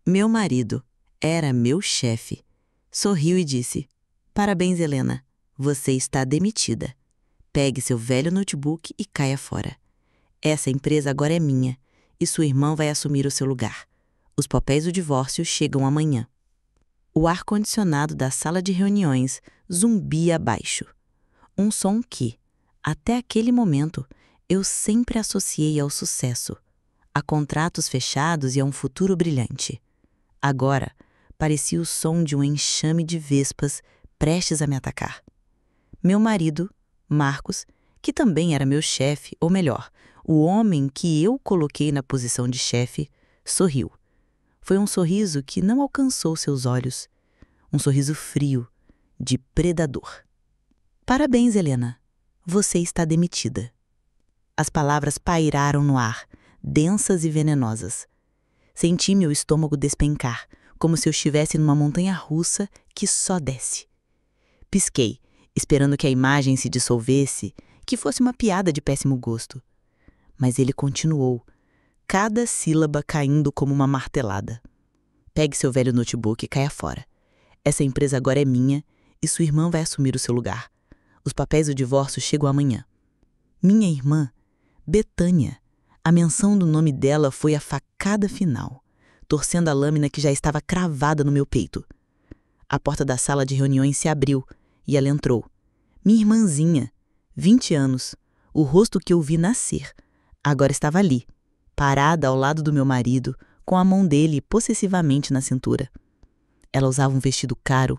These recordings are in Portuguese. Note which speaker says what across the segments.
Speaker 1: Meu marido era meu chefe. Sorriu e disse: Parabéns, Helena. Você está demitida. Pegue seu velho notebook e caia fora. Essa empresa agora é minha e sua irmã vai assumir o seu lugar. Os papéis do divórcio chegam amanhã. O ar-condicionado da sala de reuniões zumbia abaixo. Um som que, até aquele momento, eu sempre associei ao sucesso, a contratos fechados e a um futuro brilhante. Agora, parecia o som de um enxame de vespas prestes a me atacar. Meu marido, Marcos, que também era meu chefe, ou melhor, o homem que eu coloquei na posição de chefe, sorriu. Foi um sorriso que não alcançou seus olhos. Um sorriso frio, de predador. Parabéns, Helena. Você está demitida. As palavras pairaram no ar, densas e venenosas. Senti meu estômago despencar, como se eu estivesse numa montanha-russa que só desce. Pisquei, esperando que a imagem se dissolvesse, que fosse uma piada de péssimo gosto. Mas ele continuou, cada sílaba caindo como uma martelada. Pegue seu velho notebook e caia fora. Essa empresa agora é minha e sua irmã vai assumir o seu lugar. Os papéis do divórcio chegam amanhã. Minha irmã, Betânia. A menção do nome dela foi a facada final, torcendo a lâmina que já estava cravada no meu peito. A porta da sala de reuniões se abriu e ela entrou. Minha irmãzinha, 20 anos, o rosto que eu vi nascer, agora estava ali, parada ao lado do meu marido, com a mão dele possessivamente na cintura. Ela usava um vestido caro,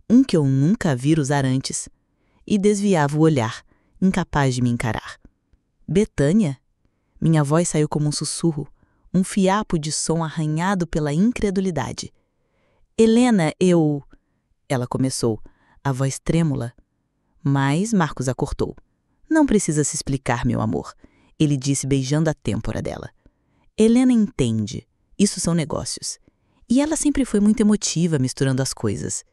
Speaker 1: um que eu nunca vira usar antes, e desviava o olhar, incapaz de me encarar. Betânia? Minha voz saiu como um sussurro, um fiapo de som arranhado pela incredulidade. Helena, eu... Ela começou, a voz trêmula. Mas Marcos a cortou. Não precisa se explicar, meu amor, ele disse beijando a têmpora dela. Helena entende, isso são negócios. E ela sempre foi muito emotiva misturando as coisas.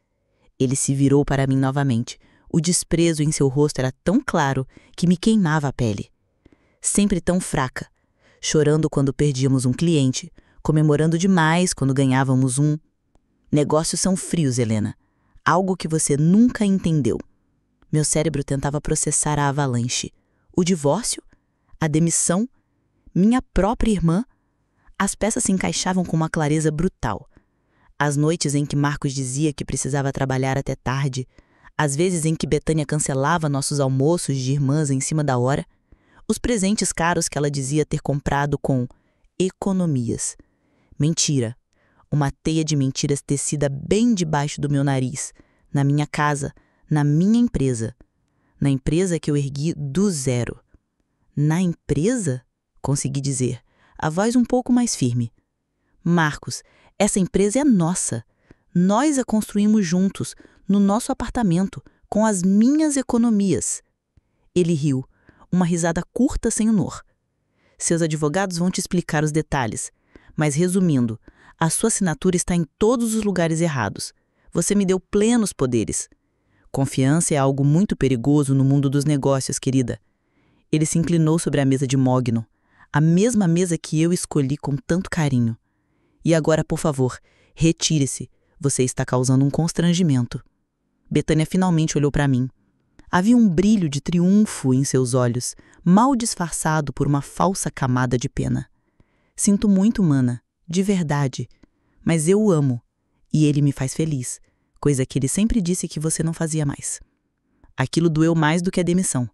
Speaker 1: Ele se virou para mim novamente. O desprezo em seu rosto era tão claro que me queimava a pele. Sempre tão fraca, chorando quando perdíamos um cliente, comemorando demais quando ganhávamos um. Negócios são frios, Helena. Algo que você nunca entendeu. Meu cérebro tentava processar a avalanche. O divórcio? A demissão? Minha própria irmã? As peças se encaixavam com uma clareza brutal. As noites em que Marcos dizia que precisava trabalhar até tarde, as vezes em que Betânia cancelava nossos almoços de irmãs em cima da hora, os presentes caros que ela dizia ter comprado com economias. Mentira. Uma teia de mentiras tecida bem debaixo do meu nariz, na minha casa, na minha empresa. Na empresa que eu ergui do zero. Na empresa? Consegui dizer, a voz um pouco mais firme. Marcos, essa empresa é nossa. Nós a construímos juntos, no nosso apartamento, com as minhas economias. Ele riu, uma risada curta sem humor. Seus advogados vão te explicar os detalhes, mas resumindo, a sua assinatura está em todos os lugares errados. Você me deu plenos poderes. Confiança é algo muito perigoso no mundo dos negócios, querida. Ele se inclinou sobre a mesa de mogno, a mesma mesa que eu escolhi com tanto carinho. E agora, por favor, retire-se. Você está causando um constrangimento. Betânia finalmente olhou para mim. Havia um brilho de triunfo em seus olhos, mal disfarçado por uma falsa camada de pena. Sinto muito, mana, de verdade, mas eu o amo, e ele me faz feliz, coisa que ele sempre disse que você não fazia mais. Aquilo doeu mais do que a demissão.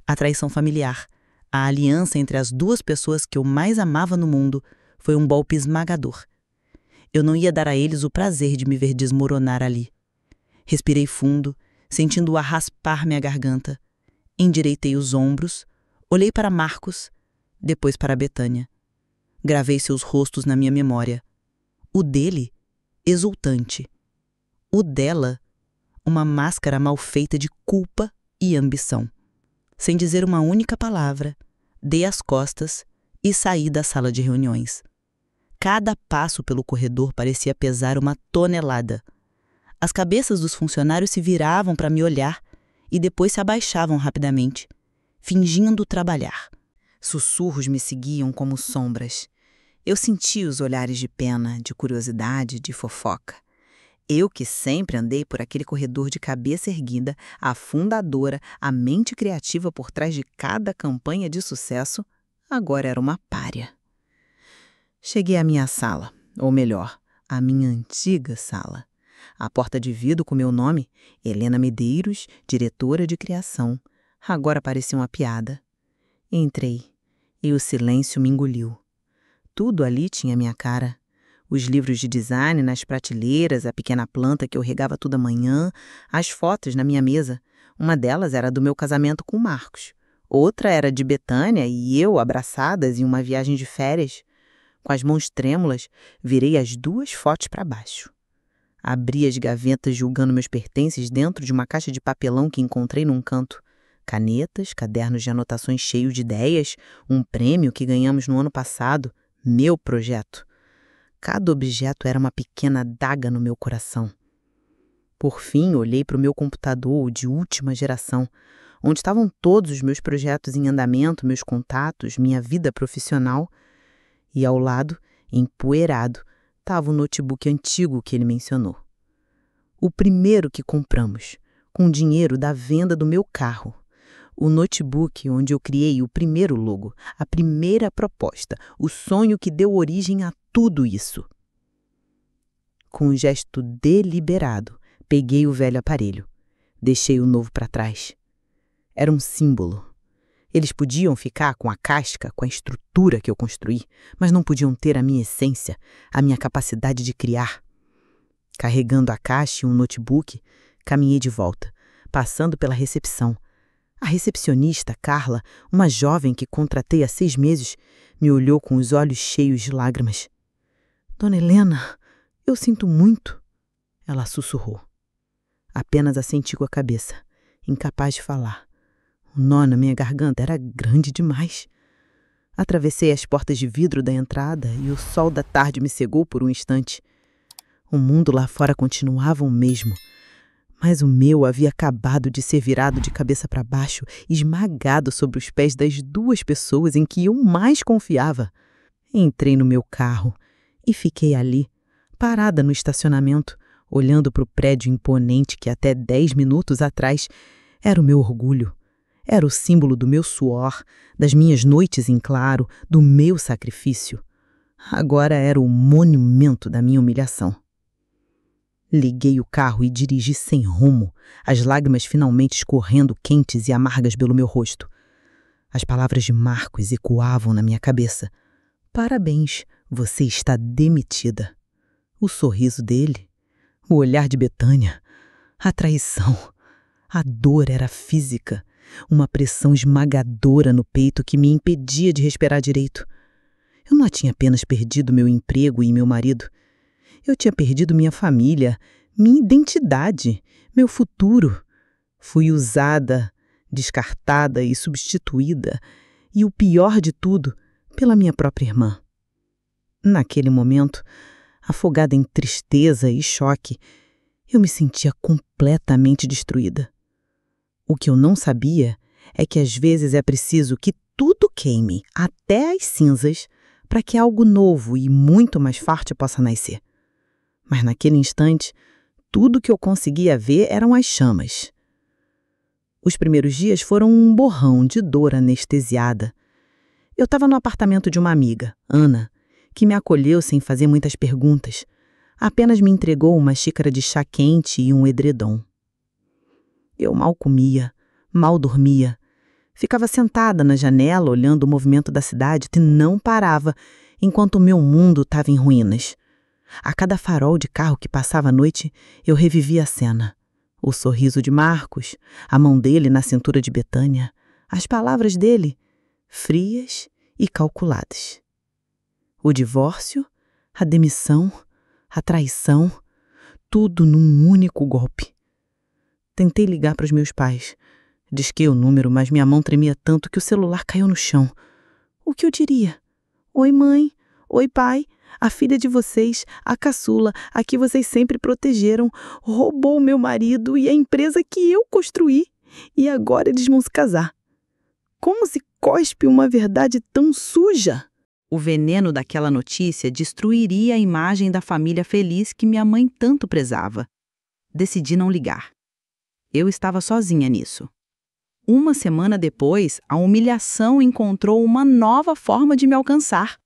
Speaker 1: A traição familiar, a aliança entre as duas pessoas que eu mais amava no mundo, foi um golpe esmagador. Eu não ia dar a eles o prazer de me ver desmoronar ali. Respirei fundo, sentindo o ar raspar minha garganta. Endireitei os ombros, olhei para Marcos, depois para Betânia. Gravei seus rostos na minha memória. O dele, exultante. O dela, uma máscara mal feita de culpa e ambição. Sem dizer uma única palavra, dei as costas e saí da sala de reuniões. Cada passo pelo corredor parecia pesar uma tonelada. As cabeças dos funcionários se viravam para me olhar e depois se abaixavam rapidamente, fingindo trabalhar. Sussurros me seguiam como sombras.
Speaker 2: Eu senti os olhares de pena, de curiosidade, de fofoca. Eu que sempre andei por aquele corredor de cabeça erguida, a fundadora, a mente criativa por trás de cada campanha de sucesso, agora era uma pária. Cheguei à minha sala, ou melhor, à minha antiga sala. A porta de vidro com meu nome, Helena Medeiros, diretora de criação, agora parecia uma piada. Entrei, e o silêncio me engoliu. Tudo ali tinha minha cara. Os livros de design nas prateleiras, a pequena planta que eu regava toda manhã, as fotos na minha mesa. Uma delas era do meu casamento com o Marcos. Outra era de Betânia e eu abraçadas em uma viagem de férias. Com as mãos trêmulas, virei as 2 fotos para baixo. Abri as gavetas julgando meus pertences dentro de uma caixa de papelão que encontrei num canto. Canetas, cadernos de anotações cheios de ideias, um prêmio que ganhamos no ano passado, meu projeto. Cada objeto era uma pequena adaga no meu coração. Por fim, olhei para o meu computador de última geração, onde estavam todos os meus projetos em andamento, meus contatos, minha vida profissional. E ao lado, empoeirado, estava o notebook antigo que ele mencionou. O primeiro que compramos, com dinheiro da venda do meu carro. O notebook onde eu criei o primeiro logo, a primeira proposta, o sonho que deu origem a tudo isso. Com um gesto deliberado, peguei o velho aparelho. Deixei o novo para trás. Era um símbolo. Eles podiam ficar com a casca, com a estrutura que eu construí, mas não podiam ter a minha essência, a minha capacidade de criar. Carregando a caixa e um notebook, caminhei de volta, passando pela recepção. A recepcionista, Carla, uma jovem que contratei há 6 meses, me olhou com os olhos cheios de lágrimas. Dona Helena, eu sinto muito. Ela sussurrou. Apenas assenti com a cabeça, incapaz de falar. O nó na minha garganta era grande demais. Atravessei as portas de vidro da entrada e o sol da tarde me cegou por um instante. O mundo lá fora continuava o mesmo, mas o meu havia acabado de ser virado de cabeça para baixo, esmagado sobre os pés das 2 pessoas em que eu mais confiava. Entrei no meu carro e fiquei ali, parada no estacionamento, olhando para o prédio imponente que até 10 minutos atrás era o meu orgulho. Era o símbolo do meu suor, das minhas noites em claro, do meu sacrifício. Agora era o monumento da minha humilhação. Liguei o carro e dirigi sem rumo, as lágrimas finalmente escorrendo quentes e amargas pelo meu rosto. As palavras de Marcos ecoavam na minha cabeça. Parabéns, você está demitida. O sorriso dele, o olhar de Betânia, a traição, a dor era física, uma pressão esmagadora no peito que me impedia de respirar direito. Eu não tinha apenas perdido meu emprego e meu marido. Eu tinha perdido minha família, minha identidade, meu futuro. Fui usada, descartada e substituída, e o pior de tudo, pela minha própria irmã. Naquele momento, afogada em tristeza e choque, eu me sentia completamente destruída. O que eu não sabia é que às vezes é preciso que tudo queime, até as cinzas, para que algo novo e muito mais forte possa nascer. Mas naquele instante, tudo que eu conseguia ver eram as chamas. Os primeiros dias foram um borrão de dor anestesiada. Eu estava no apartamento de uma amiga, Ana, que me acolheu sem fazer muitas perguntas. Apenas me entregou uma xícara de chá quente e um edredom. Eu mal comia, mal dormia. Ficava sentada na janela olhando o movimento da cidade que não parava, enquanto o meu mundo estava em ruínas. A cada farol de carro que passava à noite, eu revivia a cena. O sorriso de Marcos, a mão dele na cintura de Betânia, as palavras dele, frias e calculadas. O divórcio, a demissão, a traição, tudo num único golpe. Tentei ligar para os meus pais. Disquei o número, mas minha mão tremia tanto que o celular caiu no chão. O que eu diria? Oi, mãe. Oi, pai. A filha de vocês, a caçula, a que vocês sempre protegeram, roubou o meu marido e a empresa que eu construí. E agora eles vão se casar. Como se cospe uma verdade tão suja? O veneno daquela notícia destruiria a imagem da família feliz que minha mãe tanto prezava. Decidi não ligar. Eu estava sozinha nisso. Uma semana depois, a humilhação encontrou uma nova forma de me alcançar.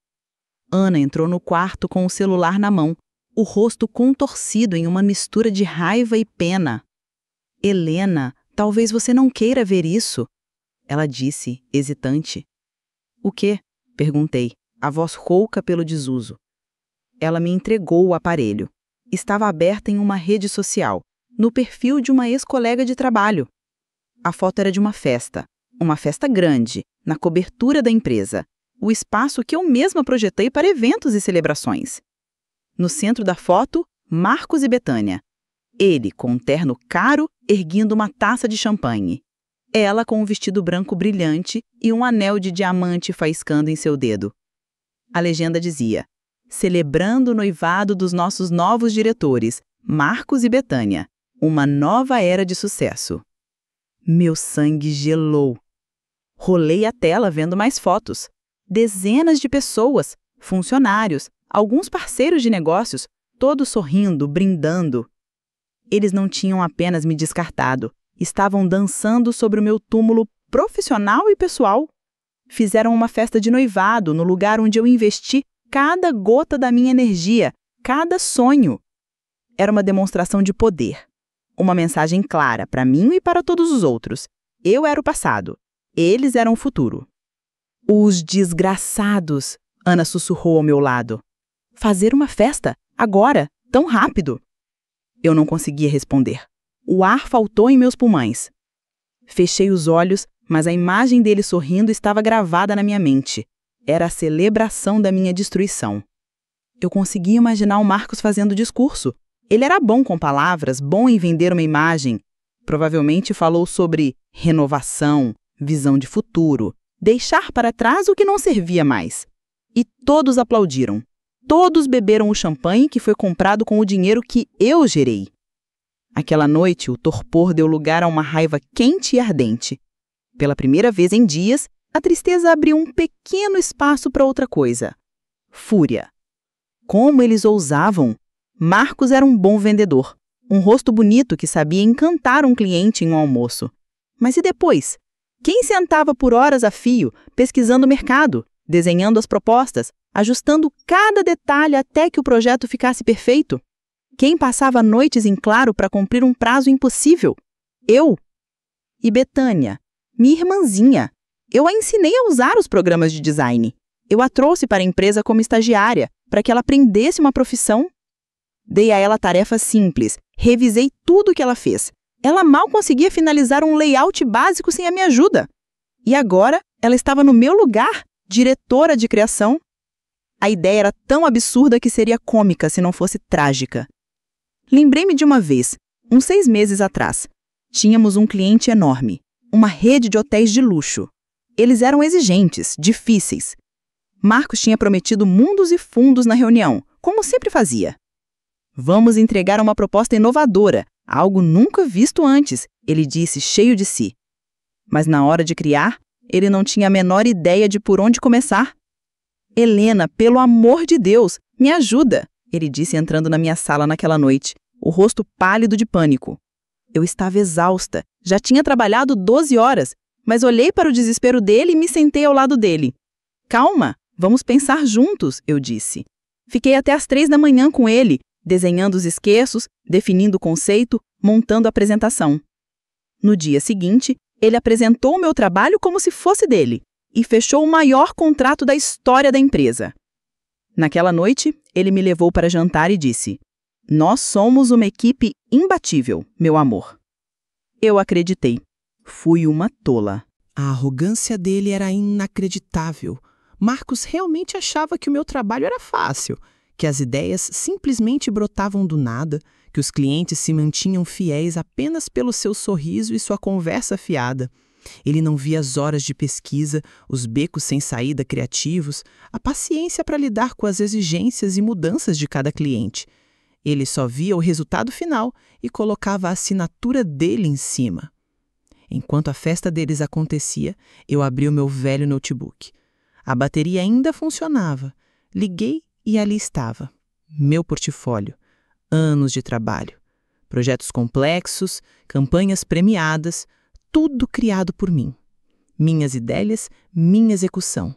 Speaker 2: Ana entrou no quarto com o celular na mão, o rosto contorcido em uma mistura de raiva e pena. Helena, talvez você não queira ver isso, ela disse, hesitante. O quê? Perguntei, a voz rouca pelo desuso. Ela me entregou o aparelho. Estava aberta em uma rede social, no perfil de uma ex-colega de trabalho. A foto era de uma festa grande, na cobertura da empresa, o espaço que eu mesma projetei para eventos e celebrações. No centro da foto, Marcos e Betânia. Ele com um terno caro, erguendo uma taça de champanhe. Ela com um vestido branco brilhante e um anel de diamante faiscando em seu dedo. A legenda dizia: celebrando o noivado dos nossos novos diretores, Marcos e Betânia. Uma nova era de sucesso. Meu sangue gelou. Rolei a tela vendo mais fotos. Dezenas de pessoas, funcionários, alguns parceiros de negócios, todos sorrindo, brindando. Eles não tinham apenas me descartado, estavam dançando sobre o meu túmulo profissional e pessoal. Fizeram uma festa de noivado no lugar onde eu investi cada gota da minha energia, cada sonho. Era uma demonstração de poder. Uma mensagem clara para mim e para todos os outros. Eu era o passado. Eles eram o futuro. Os desgraçados, Ana sussurrou ao meu lado. Fazer uma festa? Agora? Tão rápido? Eu não conseguia responder. O ar faltou em meus pulmões. Fechei os olhos, mas a imagem dele sorrindo estava gravada na minha mente. Era a celebração da minha destruição. Eu conseguia imaginar o Marcos fazendo discurso. Ele era bom com palavras, bom em vender uma imagem. Provavelmente falou sobre renovação, visão de futuro, deixar para trás o que não servia mais. E todos aplaudiram. Todos beberam o champanhe que foi comprado com o dinheiro que eu gerei. Aquela noite, o torpor deu lugar a uma raiva quente e ardente. Pela primeira vez em dias, a tristeza abriu um pequeno espaço para outra coisa. Fúria. Como eles ousavam! Marcos era um bom vendedor, um rosto bonito que sabia encantar um cliente em um almoço. Mas e depois? Quem sentava por horas a fio, pesquisando o mercado, desenhando as propostas, ajustando cada detalhe até que o projeto ficasse perfeito? Quem passava noites em claro para cumprir um prazo impossível? Eu. E Betânia, minha irmãzinha. Eu a ensinei a usar os programas de design. Eu a trouxe para a empresa como estagiária, para que ela aprendesse uma profissão. Dei a ela tarefa simples, revisei tudo o que ela fez. Ela mal conseguia finalizar um layout básico sem a minha ajuda. E agora, ela estava no meu lugar, diretora de criação. A ideia era tão absurda que seria cômica se não fosse trágica. Lembrei-me de uma vez, uns 6 meses atrás. Tínhamos um cliente enorme, uma rede de hotéis de luxo. Eles eram exigentes, difíceis. Marcos tinha prometido mundos e fundos na reunião, como sempre fazia. Vamos entregar uma proposta inovadora, algo nunca visto antes, ele disse, cheio de si. Mas na hora de criar, ele não tinha a menor ideia de por onde começar. Helena, pelo amor de Deus, me ajuda, ele disse entrando na minha sala naquela noite, o rosto pálido de pânico. Eu estava exausta, já tinha trabalhado 12 horas, mas olhei para o desespero dele e me sentei ao lado dele. Calma, vamos pensar juntos, eu disse. Fiquei até às 3 da manhã com ele, desenhando os esqueços, definindo o conceito, montando a apresentação. No dia seguinte, ele apresentou o meu trabalho como se fosse dele e fechou o maior contrato da história da empresa. Naquela noite, ele me levou para jantar e disse: "Nós somos uma equipe imbatível, meu amor." Eu acreditei. Fui uma tola.
Speaker 3: A arrogância dele era inacreditável. Marcos realmente achava que o meu trabalho era fácil, que as ideias simplesmente brotavam do nada, que os clientes se mantinham fiéis apenas pelo seu sorriso e sua conversa afiada. Ele não via as horas de pesquisa, os becos sem saída criativos, a paciência para lidar com as exigências e mudanças de cada cliente. Ele só via o resultado final e colocava a assinatura dele em cima. Enquanto a festa deles acontecia, eu abri o meu velho notebook. A bateria ainda funcionava. Liguei e ali estava. Meu portfólio. Anos de trabalho. Projetos complexos, campanhas premiadas, tudo criado por mim. Minhas ideias, minha execução.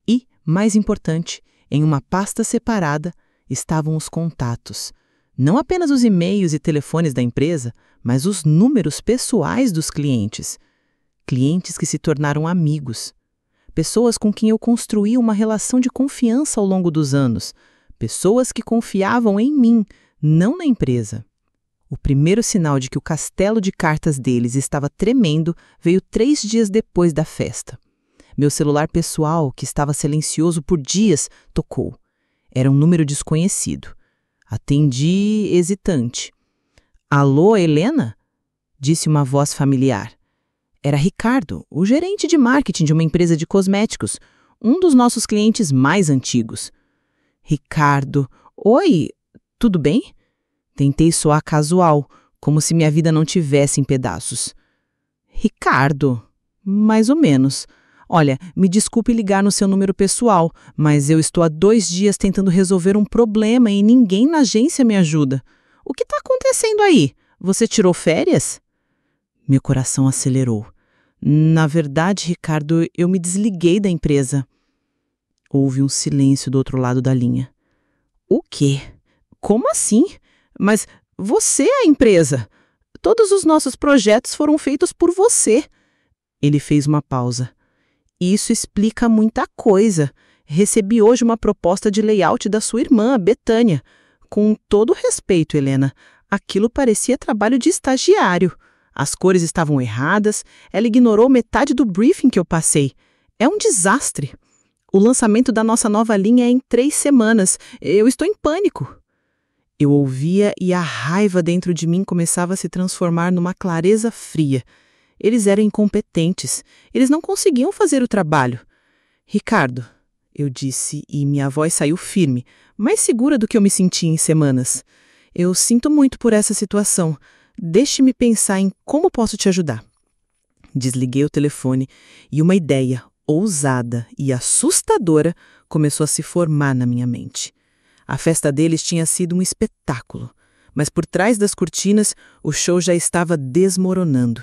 Speaker 3: E, mais importante, em uma pasta separada estavam os contatos. Não apenas os e-mails e telefones da empresa, mas os números pessoais dos clientes. Clientes que se tornaram amigos. Pessoas com quem eu construí uma relação de confiança ao longo dos anos. Pessoas que confiavam em mim, não na empresa. O primeiro sinal de que o castelo de cartas deles estava tremendo veio 3 dias depois da festa. Meu celular pessoal, que estava silencioso por dias, tocou. Era um número desconhecido. Atendi hesitante. Alô, Helena? Disse uma voz familiar. Era Ricardo, o gerente de marketing de uma empresa de cosméticos, um dos nossos clientes mais antigos. Ricardo, oi, tudo bem? Tentei soar casual, como se minha vida não tivesse em pedaços. Ricardo, mais ou menos. Olha, me desculpe ligar no seu número pessoal, mas eu estou há 2 dias tentando resolver um problema e ninguém na agência me ajuda. O que está acontecendo aí? Você tirou férias? Meu coração acelerou. Na verdade, Ricardo, eu me desliguei da empresa. Houve um silêncio do outro lado da linha. O quê? Como assim? Mas você é a empresa. Todos os nossos projetos foram feitos por você. Ele fez uma pausa. Isso explica muita coisa. Recebi hoje uma proposta de layout da sua irmã, Betânia. Com todo respeito, Helena, aquilo parecia trabalho de estagiário. As cores estavam erradas, ela ignorou metade do briefing que eu passei. É um desastre. O lançamento da nossa nova linha é em 3 semanas. Eu estou em pânico. Eu ouvia e a raiva dentro de mim começava a se transformar numa clareza fria. Eles eram incompetentes. Eles não conseguiam fazer o trabalho. Ricardo, eu disse e minha voz saiu firme, mais segura do que eu me sentia em semanas. Eu sinto muito por essa situação. Deixe-me pensar em como posso te ajudar. Desliguei o telefone e uma ideia ousada e assustadora começou a se formar na minha mente. A festa deles tinha sido um espetáculo, mas por trás das cortinas o show já estava desmoronando.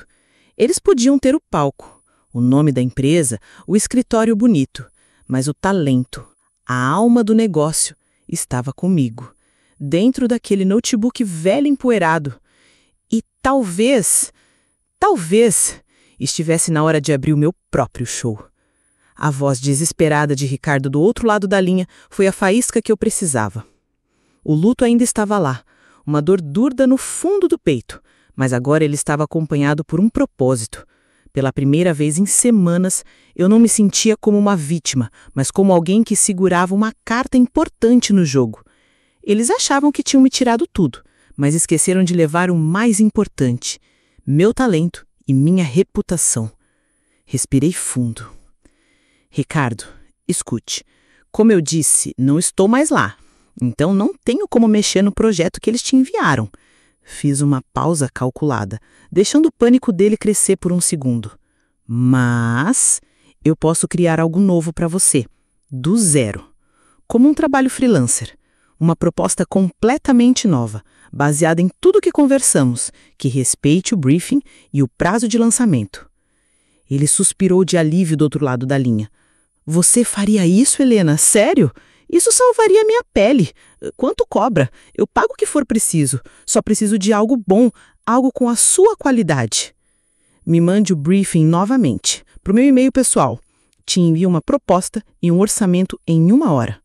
Speaker 3: Eles podiam ter o palco, o nome da empresa, o escritório bonito, mas o talento, a alma do negócio, estava comigo, dentro daquele notebook velho empoeirado. E talvez estivesse na hora de abrir o meu próprio show. A voz desesperada de Ricardo do outro lado da linha foi a faísca que eu precisava. O luto ainda estava lá, uma dor durda no fundo do peito, mas agora ele estava acompanhado por um propósito. Pela primeira vez em semanas, eu não me sentia como uma vítima, mas como alguém que segurava uma carta importante no jogo. Eles achavam que tinham me tirado tudo, mas esqueceram de levar o mais importante, meu talento e minha reputação. Respirei fundo. Ricardo, escute. Como eu disse, não estou mais lá. Então não tenho como mexer no projeto que eles te enviaram. Fiz uma pausa calculada, deixando o pânico dele crescer por um segundo. Mas eu posso criar algo novo para você, do zero. Como um trabalho freelancer. Uma proposta completamente nova, baseada em tudo que conversamos, que respeite o briefing e o prazo de lançamento. Ele suspirou de alívio do outro lado da linha. Você faria isso, Helena? Sério? Isso salvaria minha pele. Quanto cobra? Eu pago o que for preciso. Só preciso de algo bom, algo com a sua qualidade. Me mande o briefing novamente, para o meu e-mail pessoal. Te envio uma proposta e um orçamento em 1 hora.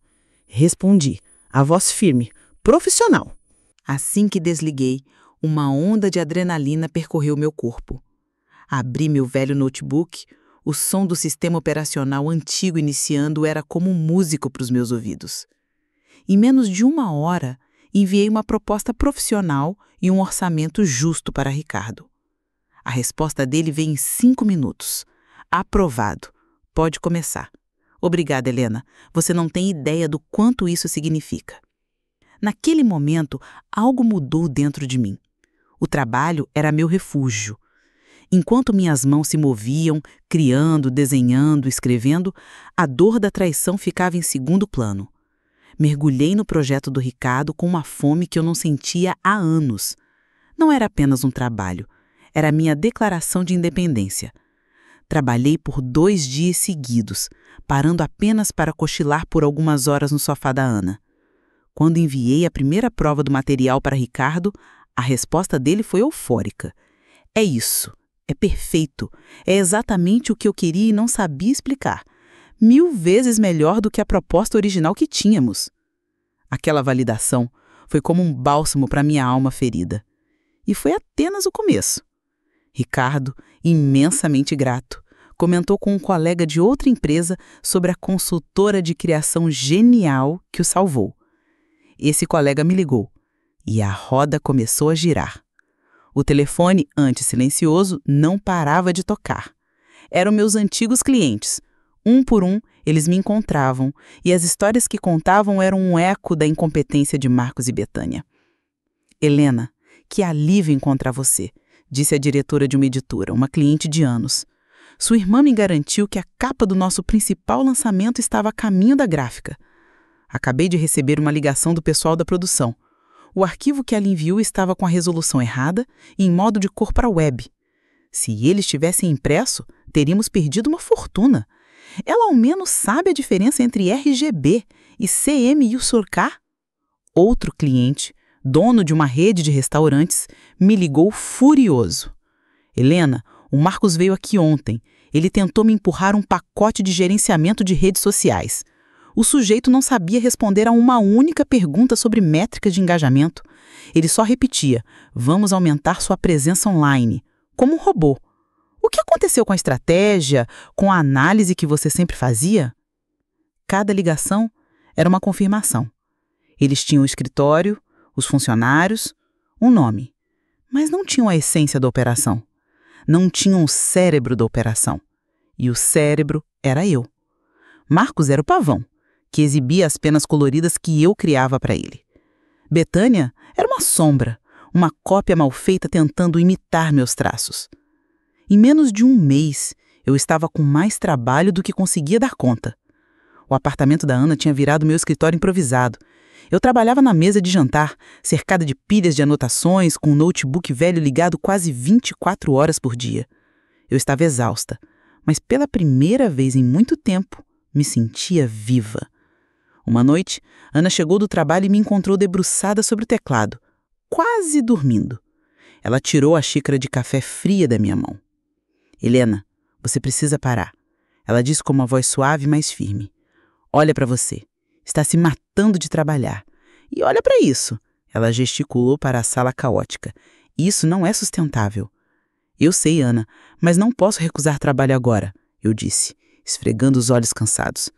Speaker 3: Respondi, a voz firme, profissional.
Speaker 1: Assim que desliguei, uma onda de adrenalina percorreu meu corpo. Abri meu velho notebook, o som do sistema operacional antigo iniciando era como um músico para os meus ouvidos. Em menos de 1 hora, enviei uma proposta profissional e um orçamento justo para Ricardo. A resposta dele veio em 5 minutos. Aprovado. Pode começar. Obrigada, Helena. Você não tem ideia do quanto isso significa. Naquele momento, algo mudou dentro de mim. O trabalho era meu refúgio.
Speaker 2: Enquanto minhas mãos se moviam, criando, desenhando, escrevendo, a dor da traição ficava em segundo plano. Mergulhei no projeto do Ricardo com uma fome que eu não sentia há anos. Não era apenas um trabalho, era a minha declaração de independência. Trabalhei por 2 dias seguidos, parando apenas para cochilar por algumas horas no sofá da Ana. Quando enviei a primeira prova do material para Ricardo, a resposta dele foi eufórica. É isso, é perfeito, é exatamente o que eu queria e não sabia explicar. 1000 vezes melhor do que a proposta original que tínhamos. Aquela validação foi como um bálsamo para minha alma ferida. E foi apenas o começo. Ricardo, imensamente grato, comentou com um colega de outra empresa sobre a consultora de criação genial que o salvou. Esse colega me ligou e a roda começou a girar. O telefone, antes silencioso, não parava de tocar. Eram meus antigos clientes. Um por um, eles me encontravam e as histórias que contavam eram um eco da incompetência de Marcos e Betânia. Helena, que alívio encontrar você, disse a diretora de uma editora, uma cliente de anos. Sua irmã me garantiu que a capa do nosso principal lançamento estava a caminho da gráfica. Acabei de receber uma ligação do pessoal da produção. O arquivo que ela enviou estava com a resolução errada e em modo de cor para a web. Se eles tivessem impresso, teríamos perdido uma fortuna. Ela ao menos sabe a diferença entre RGB e CMYK. Outro cliente, dono de uma rede de restaurantes, me ligou furioso. Helena, o Marcos veio aqui ontem. Ele tentou me empurrar um pacote de gerenciamento de redes sociais. O sujeito não sabia responder a uma única pergunta sobre métricas de engajamento. Ele só repetia, vamos aumentar sua presença online, como um robô. O que aconteceu com a estratégia, com a análise que você sempre fazia? Cada ligação era uma confirmação. Eles tinham o escritório, os funcionários, um nome, mas não tinham a essência da operação. Não tinham o cérebro da operação. E o cérebro era eu. Marcos era o pavão, que exibia as penas coloridas que eu criava para ele. Betânia era uma sombra, uma cópia mal feita tentando imitar meus traços. Em menos de 1 mês, eu estava com mais trabalho do que conseguia dar conta. O apartamento da Ana tinha virado meu escritório improvisado. Eu trabalhava na mesa de jantar, cercada de pilhas de anotações, com um notebook velho ligado quase 24 horas por dia. Eu estava exausta, mas pela primeira vez em muito tempo, me sentia viva. Uma noite, Ana chegou do trabalho e me encontrou debruçada sobre o teclado, quase dormindo. Ela tirou a xícara de café fria da minha mão. Helena, você precisa parar. Ela disse com uma voz suave, mas firme. Olha para você. Está se matando de trabalhar. E olha para isso. Ela gesticulou para a sala caótica. Isso não é sustentável. Eu sei, Ana, mas não posso recusar trabalho agora, eu disse, esfregando os olhos cansados.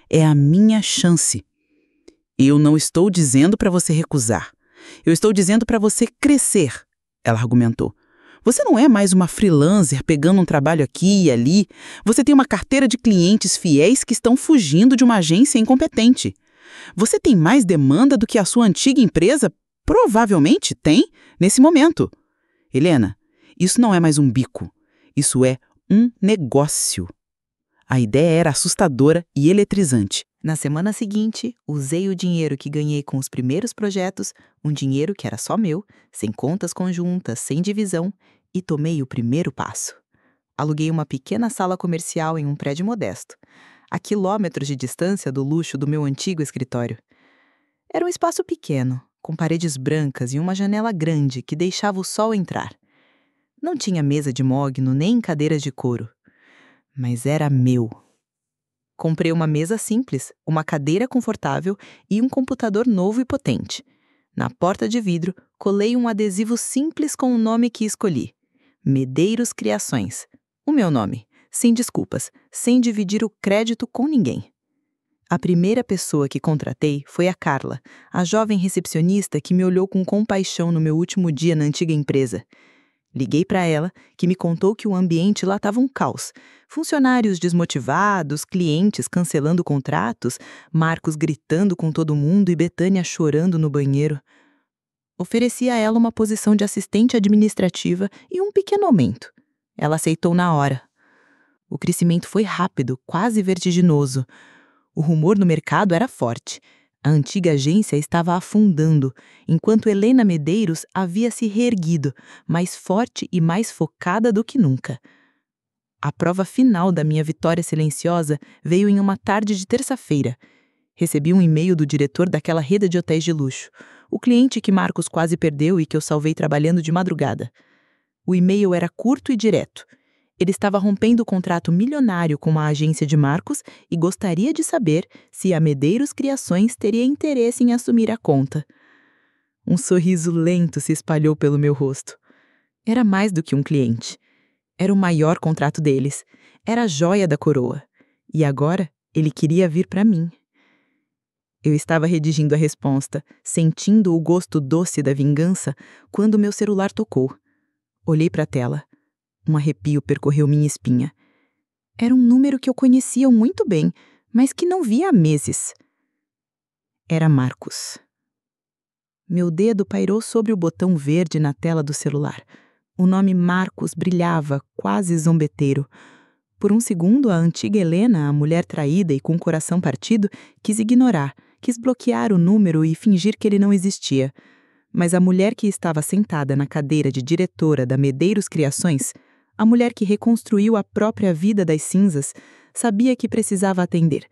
Speaker 2: É a minha chance. Eu não estou dizendo para você recusar. Eu estou dizendo para você crescer, ela argumentou. Você não é mais uma freelancer pegando um trabalho aqui e ali. Você tem uma carteira de clientes fiéis que estão fugindo de uma agência incompetente. Você tem mais demanda do que a sua antiga empresa provavelmente tem nesse momento. Helena, isso não é mais um bico. Isso é um negócio. A ideia era assustadora e eletrizante. Na semana seguinte, usei o dinheiro que ganhei com os primeiros projetos, um dinheiro que era só meu, sem contas conjuntas, sem divisão, e tomei o primeiro passo. Aluguei uma pequena sala comercial em um prédio modesto, a quilômetros de distância do luxo do meu antigo escritório. Era um espaço pequeno, com paredes brancas e uma janela grande que deixava o sol entrar. Não tinha mesa de mogno nem cadeiras de couro. Mas era meu. Comprei uma mesa simples, uma cadeira confortável e um computador novo e potente. Na porta de vidro, colei um adesivo simples com o nome que escolhi. Medeiros Criações. O meu nome, sem desculpas, sem dividir o crédito com ninguém. A primeira pessoa que contratei foi a Carla, a jovem recepcionista que me olhou com compaixão no meu último dia na antiga empresa. Liguei para ela, que me contou que o ambiente lá estava um caos. Funcionários desmotivados, clientes cancelando contratos, Marcos gritando com todo mundo e Betânia chorando no banheiro. Ofereci a ela uma posição de assistente administrativa e um pequeno aumento. Ela aceitou na hora. O crescimento foi rápido, quase vertiginoso. O rumor no mercado era forte. A antiga agência estava afundando, enquanto Helena Medeiros havia se reerguido, mais forte e mais focada do que nunca. A prova final da minha vitória silenciosa veio em uma tarde de terça-feira. Recebi um e-mail do diretor daquela rede de hotéis de luxo, o cliente que Marcos quase perdeu e que eu salvei trabalhando de madrugada. O e-mail era curto e direto. Ele estava rompendo o contrato milionário com a agência de Marcos e gostaria de saber se a Medeiros Criações teria interesse em assumir a conta. Um sorriso lento se espalhou pelo meu rosto. Era mais do que um cliente. Era o maior contrato deles. Era a joia da coroa. E agora ele queria vir para mim. Eu estava redigindo a resposta, sentindo o gosto doce da vingança, quando meu celular tocou. Olhei para a tela. Um arrepio percorreu minha espinha. Era um número que eu conhecia muito bem, mas que não via há meses. Era Marcos. Meu dedo pairou sobre o botão verde na tela do celular. O nome Marcos brilhava, quase zombeteiro. Por um segundo, a antiga Helena, a mulher traída e com o coração partido, quis ignorar, quis bloquear o número e fingir que ele não existia. Mas a mulher que estava sentada na cadeira de diretora da Medeiros Criações, a mulher que reconstruiu a própria vida das cinzas, sabia que precisava atender.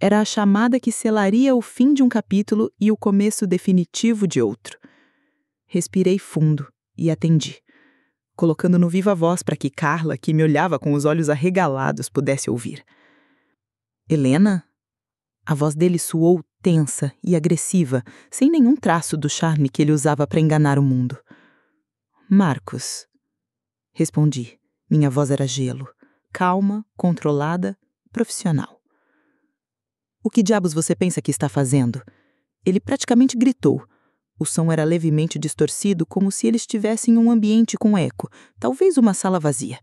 Speaker 2: Era a chamada que selaria o fim de um capítulo e o começo definitivo de outro. Respirei fundo e atendi, colocando no viva voz para que Carla, que me olhava com os olhos arregalados, pudesse ouvir. Helena? A voz dele soou tensa e agressiva, sem nenhum traço do charme que ele usava para enganar o mundo. Marcos. Respondi. Minha voz era gelo. Calma, controlada, profissional. O que diabos você pensa que está fazendo? Ele praticamente gritou. O som era levemente distorcido, como se ele estivesse em um ambiente com eco, talvez uma sala vazia.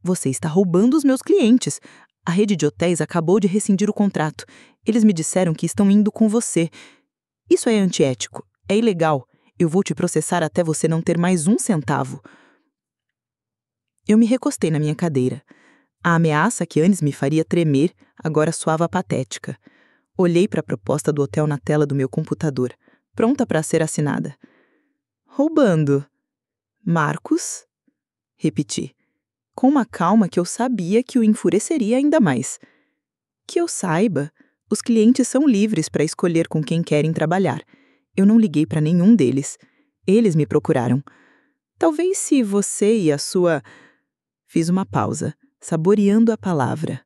Speaker 2: Você está roubando os meus clientes. A rede de hotéis acabou de rescindir o contrato. Eles me disseram que estão indo com você. Isso é antiético. É ilegal. Eu vou te processar até você não ter mais um centavo. Eu me recostei na minha cadeira. A ameaça que antes me faria tremer agora soava patética. Olhei para a proposta do hotel na tela do meu computador, pronta para ser assinada. Roubando. Marcos? Repeti, com uma calma que eu sabia que o enfureceria ainda mais. Que eu saiba, os clientes são livres para escolher com quem querem trabalhar. Eu não liguei para nenhum deles. Eles me procuraram. Talvez se você e a sua... Fiz uma pausa, saboreando a palavra.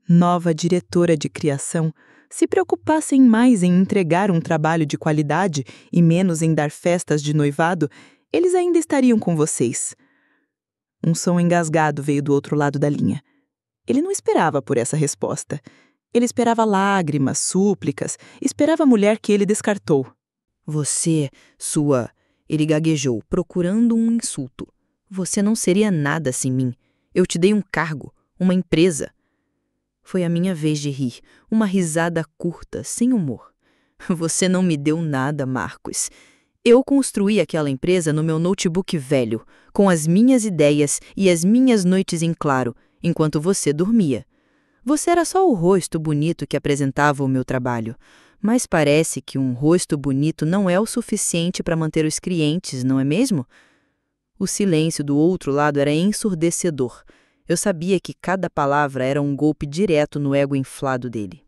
Speaker 2: Nova diretora de criação, se preocupassem mais em entregar um trabalho de qualidade e menos em dar festas de noivado, eles ainda estariam com vocês. Um som engasgado veio do outro lado da linha. Ele não esperava por essa resposta. Ele esperava lágrimas, súplicas, esperava a mulher que ele descartou.
Speaker 4: Você, sua... Ele gaguejou, procurando um insulto. Você não seria nada sem mim. Eu te dei um cargo, uma empresa. Foi a minha vez de rir, uma risada curta, sem humor. Você não me deu nada, Marcos. Eu construí aquela empresa no meu notebook velho, com as minhas ideias e as minhas noites em claro, enquanto você dormia. Você era só o rosto bonito que apresentava o meu trabalho. Mas parece que um rosto bonito não é o suficiente para manter os clientes, não é mesmo? O silêncio do outro lado era ensurdecedor. Eu sabia que cada palavra era um golpe direto no ego inflado dele.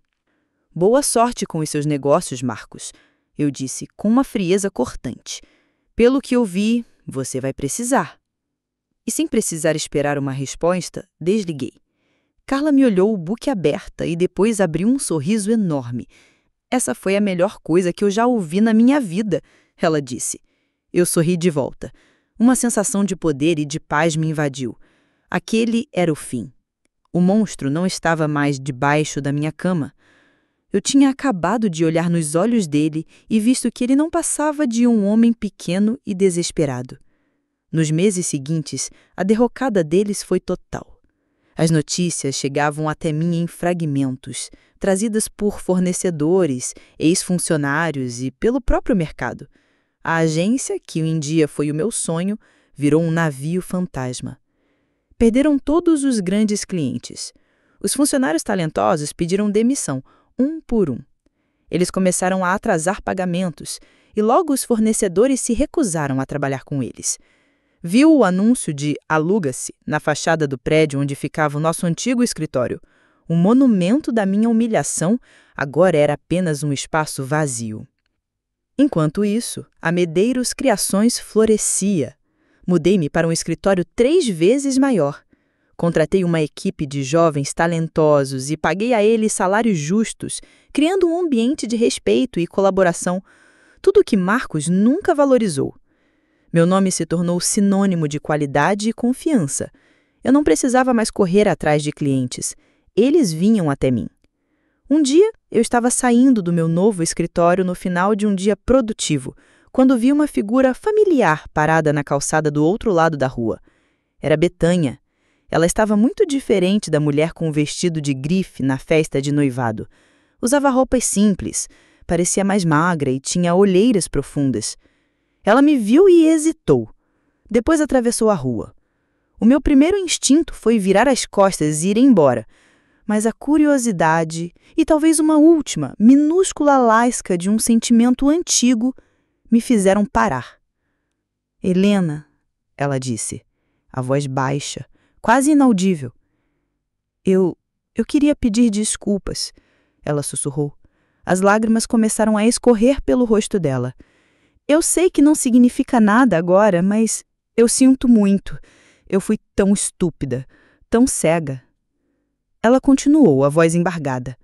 Speaker 4: Boa sorte com os seus negócios, Marcos, eu disse com uma frieza cortante. Pelo que eu vi, você vai precisar. E sem precisar esperar uma resposta, desliguei. Carla me olhou boquiaberta e depois abriu um sorriso enorme. Essa foi a melhor coisa que eu já ouvi na minha vida, ela disse. Eu sorri de volta. Uma sensação de poder e de paz me invadiu. Aquele era o fim. O monstro não estava mais debaixo da minha cama. Eu tinha acabado de olhar nos olhos dele e visto que ele não passava de um homem pequeno e desesperado. Nos meses seguintes, a derrocada deles foi total. As notícias chegavam até mim em fragmentos, trazidas por fornecedores, ex-funcionários e pelo próprio mercado. A agência, que um dia foi o meu sonho, virou um navio fantasma. Perderam todos os grandes clientes. Os funcionários talentosos pediram demissão, um por um. Eles começaram a atrasar pagamentos e logo os fornecedores se recusaram a trabalhar com eles. Viu o anúncio de "Aluga-se" na fachada do prédio onde ficava o nosso antigo escritório. O monumento da minha humilhação agora era apenas um espaço vazio. Enquanto isso, a Medeiros Criações florescia. Mudei-me para um escritório 3 vezes maior. Contratei uma equipe de jovens talentosos e paguei a eles salários justos, criando um ambiente de respeito e colaboração, tudo o que Marcos nunca valorizou. Meu nome se tornou sinônimo de qualidade e confiança. Eu não precisava mais correr atrás de clientes. Eles vinham até mim. Um dia, eu estava saindo do meu novo escritório no final de um dia produtivo, quando vi uma figura familiar parada na calçada do outro lado da rua. Era Betânia. Ela estava muito diferente da mulher com o vestido de grife na festa de noivado. Usava roupas simples, parecia mais magra e tinha olheiras profundas. Ela me viu e hesitou. Depois atravessou a rua. O meu primeiro instinto foi virar as costas e ir embora, mas a curiosidade e talvez uma última, minúscula lasca de um sentimento antigo me fizeram parar. "Helena", ela disse, a voz baixa, quase inaudível. Eu queria pedir desculpas", ela sussurrou. As lágrimas começaram a escorrer pelo rosto dela. "Eu sei que não significa nada agora, mas eu sinto muito. Eu fui tão estúpida, tão cega." Ela continuou, a voz embargada.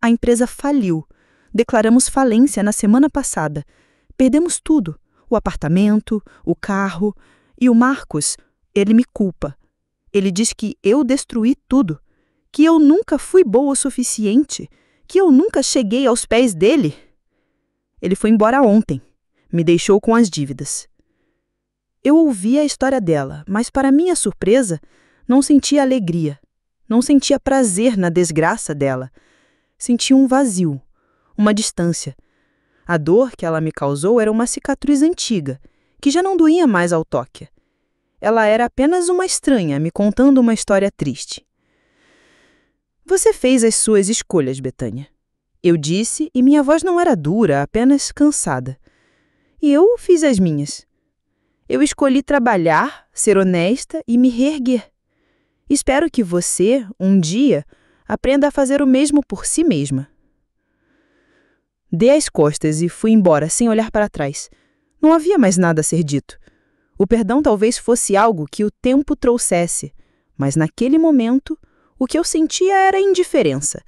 Speaker 4: "A empresa faliu. Declaramos falência na semana passada. Perdemos tudo. O apartamento, o carro. E o Marcos, ele me culpa. Ele diz que eu destruí tudo. Que eu nunca fui boa o suficiente. Que eu nunca cheguei aos pés dele. Ele foi embora ontem. Me deixou com as dívidas." Eu ouvi a história dela, mas para minha surpresa, não sentia alegria. Não sentia prazer na desgraça dela. Sentia um vazio, uma distância. A dor que ela me causou era uma cicatriz antiga, que já não doía mais ao toque. Ela era apenas uma estranha me contando uma história triste. "Você fez as suas escolhas, Betânia", eu disse, e minha voz não era dura, apenas cansada. "E eu fiz as minhas. Eu escolhi trabalhar, ser honesta e me reerguer. Espero que você, um dia, aprenda a fazer o mesmo por si mesma." Dei as costas e fui embora sem olhar para trás. Não havia mais nada a ser dito. O perdão talvez fosse algo que o tempo trouxesse, mas naquele momento, o que eu sentia era indiferença.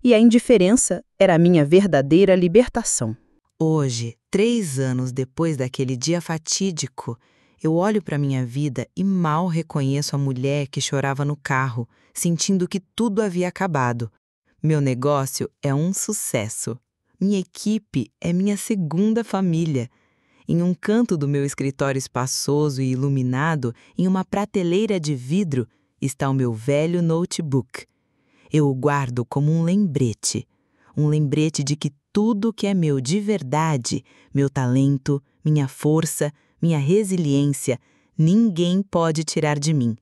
Speaker 4: E a indiferença era a minha verdadeira libertação.
Speaker 1: Hoje, 3 anos depois daquele dia fatídico, eu olho para minha vida e mal reconheço a mulher que chorava no carro, sentindo que tudo havia acabado. Meu negócio é um sucesso. Minha equipe é minha segunda família. Em um canto do meu escritório espaçoso e iluminado, em uma prateleira de vidro, está o meu velho notebook. Eu o guardo como um lembrete de que tudo que é meu de verdade, meu talento, minha força, minha resiliência, ninguém pode tirar de mim.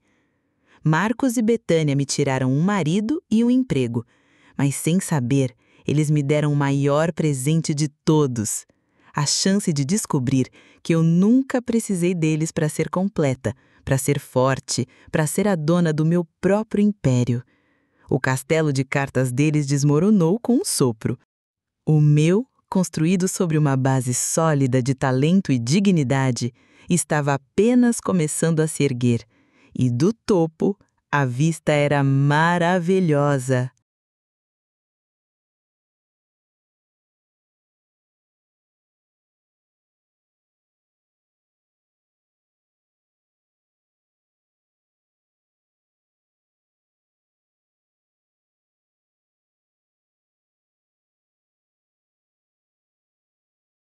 Speaker 1: Marcos e Betânia me tiraram um marido e um emprego, mas sem saber, eles me deram o maior presente de todos: a chance de descobrir que eu nunca precisei deles para ser completa, para ser forte, para ser a dona do meu próprio império. O castelo de cartas deles desmoronou com um sopro. O meu, construído sobre uma base sólida de talento e dignidade, estava apenas começando a se erguer, e do topo a vista era maravilhosa.